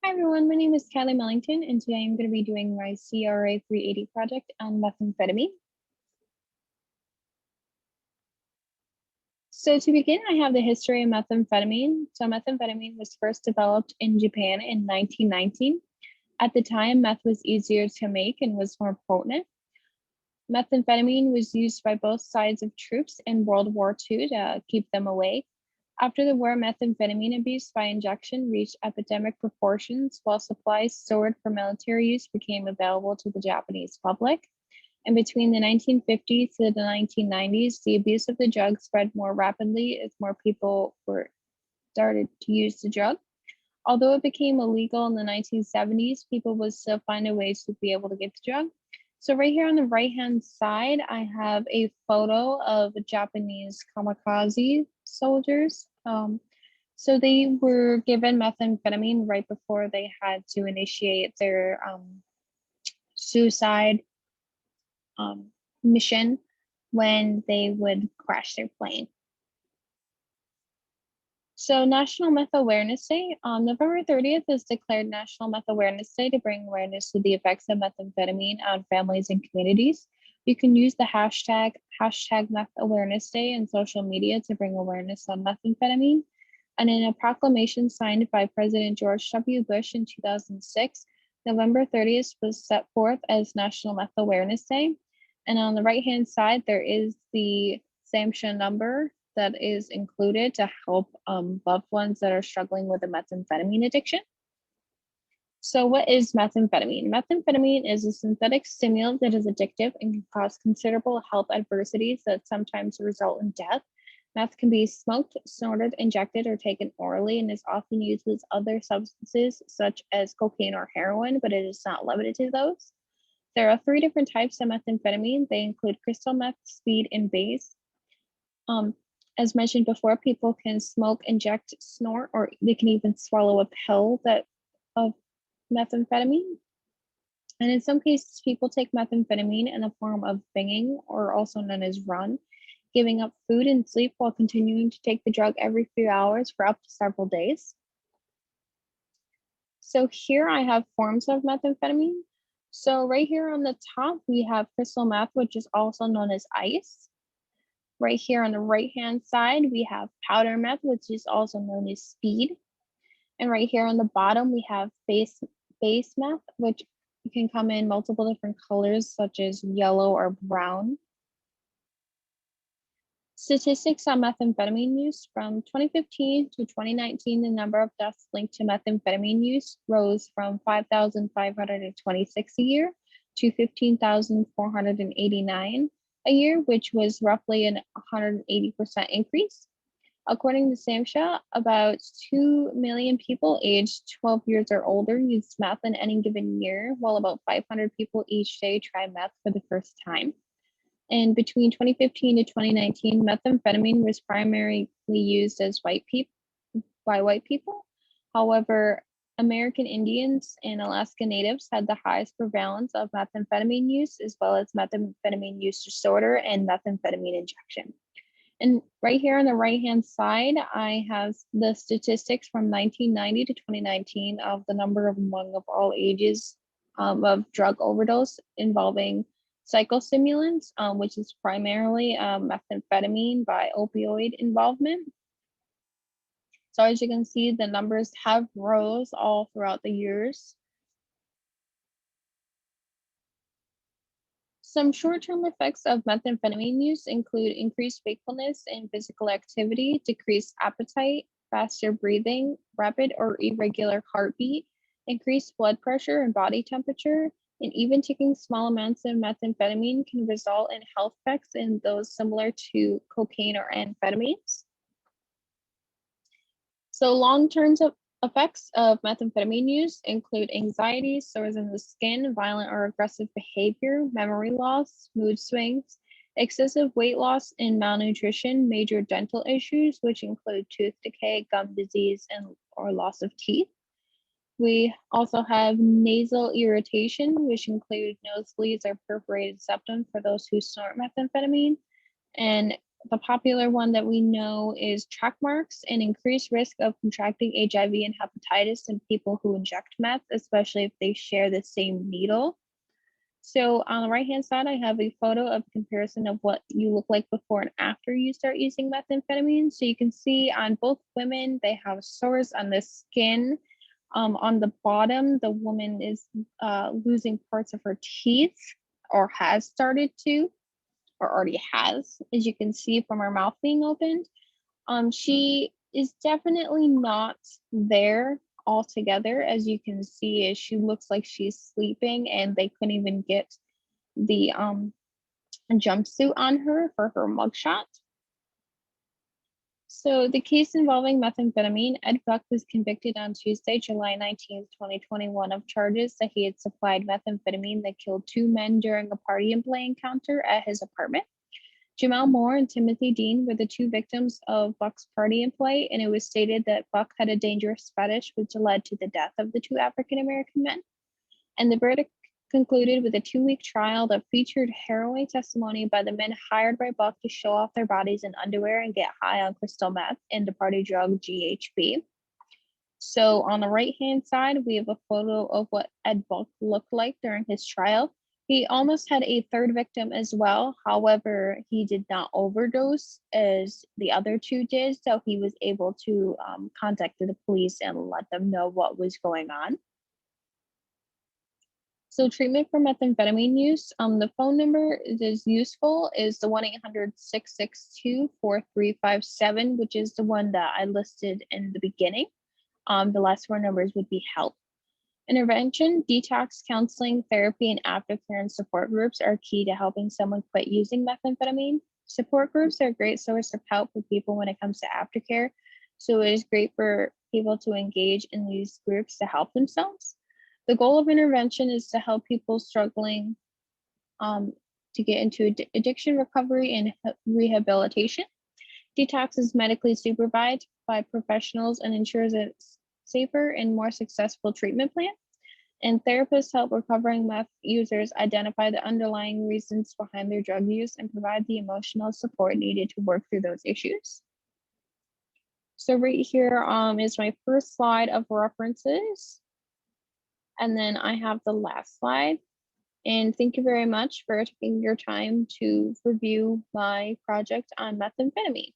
Hi everyone, my name is Kelly Mellington, and today I'm going to be doing my CRI 380 project on methamphetamine. So to begin, I have the history of methamphetamine. So methamphetamine was first developed in Japan in 1919. At the time, meth was easier to make and was more potent. Methamphetamine was used by both sides of troops in World War II to keep them away. After the war, methamphetamine abuse by injection reached epidemic proportions, while supplies stored for military use became available to the Japanese public. And between the 1950s to the 1990s, the abuse of the drug spread more rapidly as more people started to use the drug. Although it became illegal in the 1970s, people would still find a ways to be able to get the drug. So right here on the right-hand side, I have a photo of Japanese kamikaze soldiers. So they were given methamphetamine right before they had to initiate their suicide mission when they would crash their plane. So National Meth Awareness Day, November 30th is declared National Meth Awareness Day to bring awareness to the effects of methamphetamine on families and communities. You can use the hashtag Meth Awareness Day in social media to bring awareness on methamphetamine. And in a proclamation signed by President George W. Bush in 2006, November 30th was set forth as National Meth Awareness Day. And on the right-hand side, there is the SAMHSA number that is included to help loved ones that are struggling with a methamphetamine addiction. So what is methamphetamine? Methamphetamine is a synthetic stimulant that is addictive and can cause considerable health adversities that sometimes result in death. Meth can be smoked, snorted, injected, or taken orally and is often used with other substances such as cocaine or heroin, but it is not limited to those. There are 3 different types of methamphetamine. They include crystal meth, speed, and base. As mentioned before, people can smoke, inject, snort, or they can even swallow a pill of methamphetamine. And in some cases, people take methamphetamine in the form of binging, or also known as run, giving up food and sleep while continuing to take the drug every few hours for up to several days. So here I have forms of methamphetamine. So right here on the top, we have crystal meth, which is also known as ice. Right here on the right-hand side, we have powder meth, which is also known as speed. And right here on the bottom, we have base meth, which can come in multiple different colors, such as yellow or brown. Statistics on methamphetamine use: from 2015 to 2019, the number of deaths linked to methamphetamine use rose from 5,526 a year to 15,489 a year, which was roughly an 180% increase. According to SAMHSA, about 2 million people aged 12 years or older use meth in any given year, while about 500 people each day try meth for the first time. And between 2015 to 2019, methamphetamine was primarily used as by white people. However, American Indians and Alaska Natives had the highest prevalence of methamphetamine use, as well as methamphetamine use disorder and methamphetamine injection. And right here on the right-hand side, I have the statistics from 1990 to 2019 of the number of all ages of drug overdose involving psychostimulants, which is primarily methamphetamine by opioid involvement. So as you can see, the numbers have rose all throughout the years. Some short-term effects of methamphetamine use include increased wakefulness and physical activity, decreased appetite, faster breathing, rapid or irregular heartbeat, increased blood pressure and body temperature, and even taking small amounts of methamphetamine can result in health effects in those similar to cocaine or amphetamines. So long-term effects of methamphetamine use include anxiety, sores in the skin, violent or aggressive behavior, memory loss, mood swings, excessive weight loss, and malnutrition, major dental issues, which include tooth decay, gum disease, or loss of teeth. We also have nasal irritation, which include nosebleeds or perforated septum for those who snort methamphetamine, and The popular one that we know is track marks, an increased risk of contracting HIV and hepatitis in people who inject meth, especially if they share the same needle. So on the right hand side, I have a photo of comparison of what you look like before and after you start using methamphetamine. So you can see on both women, they have sores on the skin. On the bottom, the woman is losing parts of her teeth or has started to, or already has, as you can see from her mouth being opened. She is definitely not there altogether. As you can see, as she looks like she's sleeping, and they couldn't even get the jumpsuit on her for her mugshot. So the case involving methamphetamine, Ed Buck was convicted on Tuesday, July 19th, 2021 of charges that he had supplied methamphetamine that killed two men during a party and play encounter at his apartment. Jamel Moore and Timothy Dean were the two victims of Buck's party and play, and it was stated that Buck had a dangerous fetish, which led to the death of the two African American men. And the verdict concluded with a 2-week trial that featured harrowing testimony by the men hired by Buck to show off their bodies in underwear and get high on crystal meth and the party drug GHB. So on the right-hand side, we have a photo of what Ed Buck looked like during his trial. He almost had a third victim as well. However, he did not overdose as the other two did. So he was able to contact the police and let them know what was going on. So treatment for methamphetamine use, the phone number is useful is the 1-800-662-4357, which is the one that I listed in the beginning. The last four numbers would be HELP. Intervention, detox, counseling, therapy, and aftercare and support groups are key to helping someone quit using methamphetamine. Support groups are a great source of help for people when it comes to aftercare. So it is great for people to engage in these groups to help themselves. The goal of intervention is to help people struggling to get into addiction recovery and rehabilitation. Detox is medically supervised by professionals and ensures a safer and more successful treatment plan. And therapists help recovering meth users identify the underlying reasons behind their drug use and provide the emotional support needed to work through those issues. So right here is my first slide of references. And then I have the last slide. And thank you very much for taking your time to review my project on methamphetamine.